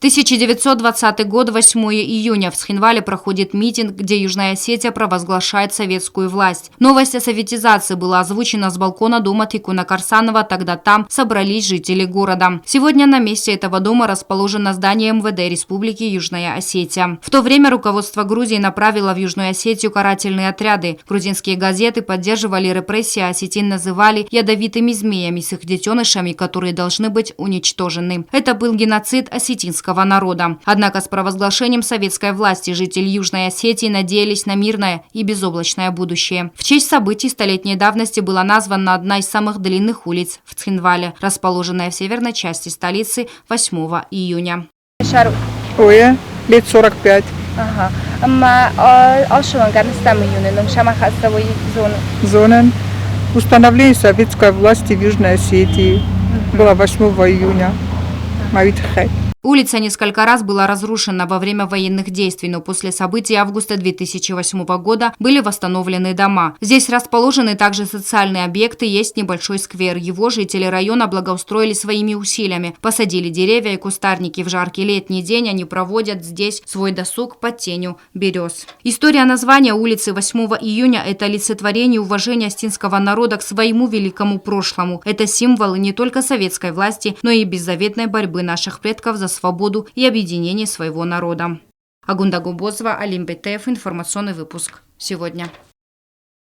1920 год, 8 июня. В Схинвале проходит митинг, где Южная Осетия провозглашает советскую власть. Новость о советизации была озвучена с балкона дома Тикуна Карсанова. Тогда там собрались жители города. Сегодня на месте этого дома расположено здание МВД Республики Южная Осетия. В то время руководство Грузии направило в Южную Осетию карательные отряды. Грузинские газеты поддерживали репрессии, а осетин называли ядовитыми змеями с их детенышами, которые должны быть уничтожены. Это был геноцид осетинского народа. Однако с провозглашением советской власти жители Южной Осетии надеялись на мирное и безоблачное будущее. В честь событий столетней давности была названа одна из самых длинных улиц в Схинвале, расположенная в северной части столицы 8 июня. Ой, лет 45. Зонен. Установление советской власти в Южной Осетии было 8 июня. Улица несколько раз была разрушена во время военных действий, но после событий августа 2008 года были восстановлены дома. Здесь расположены также социальные объекты, есть небольшой сквер. Его жители района благоустроили своими усилиями. Посадили деревья и кустарники. В жаркий летний день они проводят здесь свой досуг под тенью берез. История названия улицы 8 июня – это олицетворение уважения осетинского народа к своему великому прошлому. Это символы не только советской власти, но и беззаветной борьбы наших предков за свободу и объединение своего народа. Агунда Губозова, Алим Бетеев, информационный выпуск сегодня.